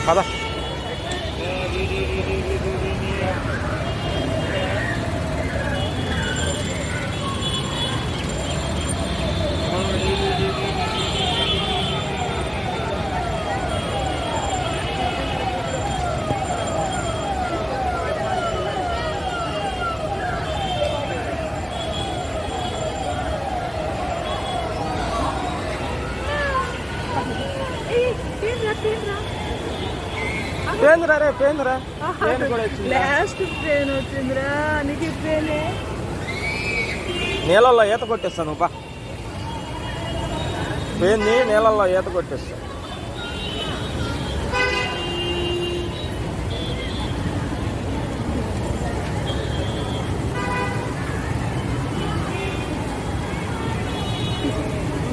పద. పేందిరా రే, పేందిరా. Last train వచ్చిందిరా, నీకు ట్రైనే. నీళ్ళల్లో ఈత కొట్టేస్తాను బా. పేంది నీళ్ళల్లో ఈత కొట్టేస్తా.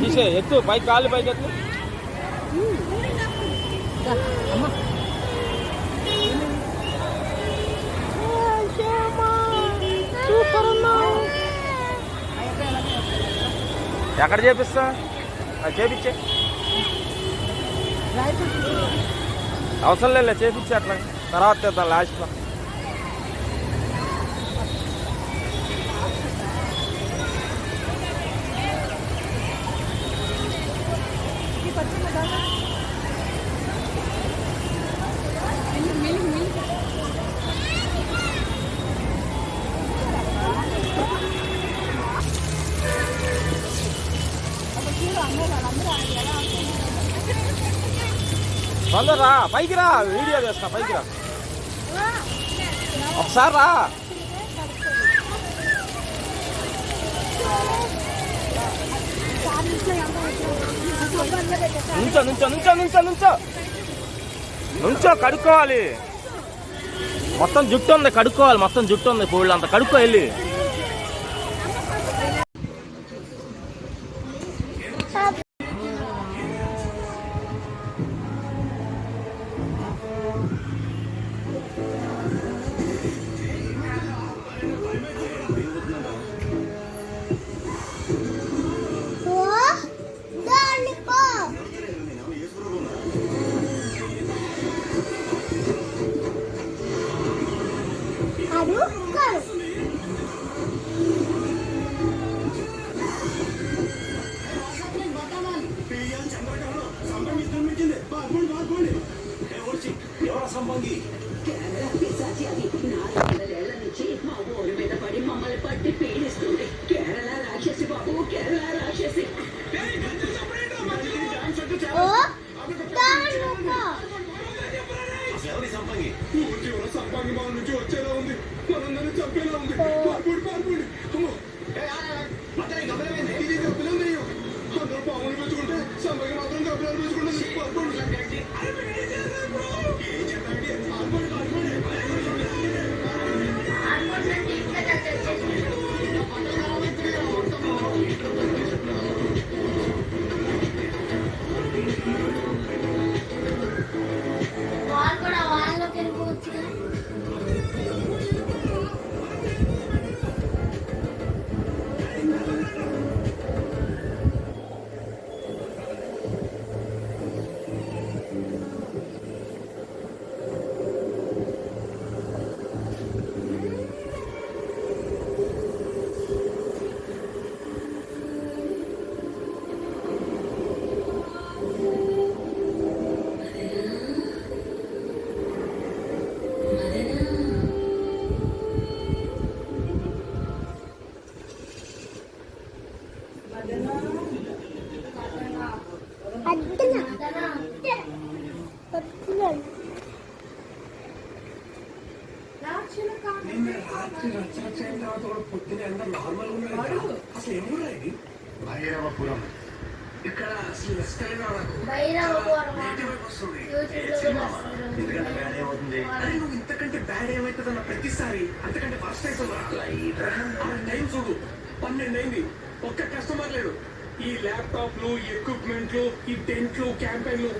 తీసే ఎత్తు పైకి, కాళ్ళు పైకి ఎత్తు. ఎక్కడ చేపిస్తా? చేపించే అవసరం లేదు, చేపించే అట్లా తర్వాత చేద్దాం లాస్ట్లో. తొందరరా, పైకి రా, వీడియో చేస్తా. పైకి రా ఒకసారి రా. నుంచో నుంచో నుంచో నుంచో నుంచో నుంచో కడుక్కోవాలి. మొత్తం జుట్టు ఉంది, కడుక్కోవాలి. మొత్తం జుట్టు ఉంది, పూళ్ళు అంతా కడుక్కో వెళ్ళి. భైరవపురం ఇక్కడ అసలు నువ్వు ఇంతకంటే బ్యాడ్ ఏమవుతుందన్న ప్రతిసారి అంతకంటే ఫస్ట్ టైం చూడు 12 అయింది, ఒక్క కస్టమర్ లేడు. ఈ ల్యాప్టాప్లు, ఎక్విప్మెంట్లు, ఈ టెంట్లు, క్యాంపెయిన్లు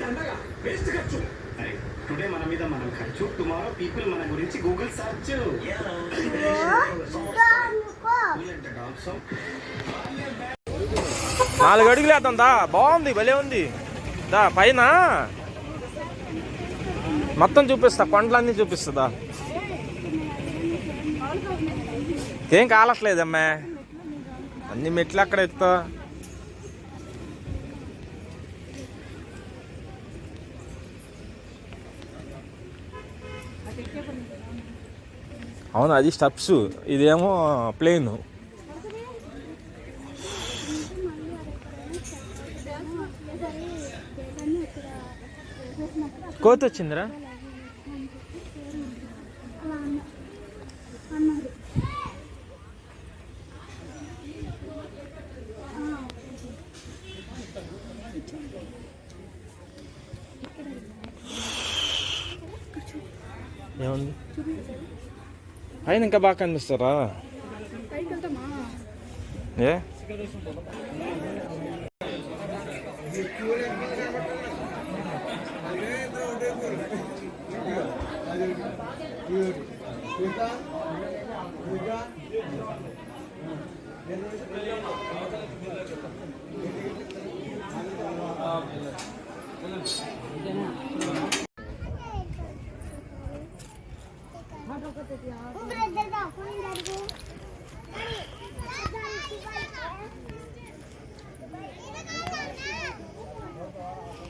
దండగా వేస్ట్ ఖర్చు. టుడే మన మీద మనం ఖర్చు, టుమారో పీపుల్ మన గురించి గూగుల్ సర్చ్. 4 అడుగులు వేద్దాం దా, బాగుంది, భలే ఉంది దా. పైన మొత్తం చూపిస్తా, కొండలన్నీ చూపిస్తుందా? ఏం కాలట్లేదమ్మా, అన్ని మెట్లు అక్కడ ఎక్కుతా. అవును, అది స్టెప్స్, ఇదేమో ప్లేన్. కోతి వచ్చిందిరా. ఏముంది పైన ఇంకా బాగా కనిపిస్తారా? ఏ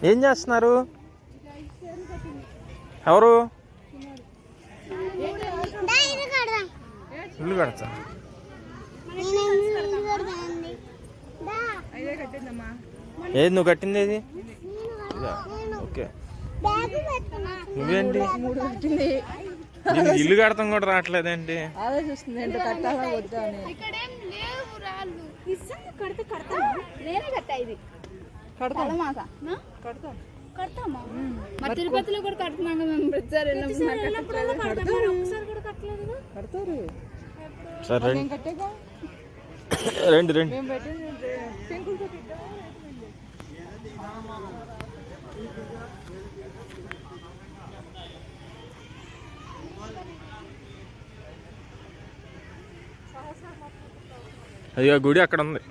ఏం చేస్తున్నారు? ఎవరు? ఇల్లు కడతా. ఏది నువ్వు కట్టింది? ఏది? ఓకే, నువ్వేంటి ఇల్లు కడతాం కూడా రావట్లేదేంటి? ఆలోచిస్తుంది ఏంటో కట్టాలా వద్దా అని. తిరుపతిలో కూడా కడుతున్నాం కదా మేము, ప్రతిసారి కడతారు. సరే రండి రండి. మేము పెట్టింది పెంకులతో పెట్టాము. అది గుడి అక్కడ ఉంది.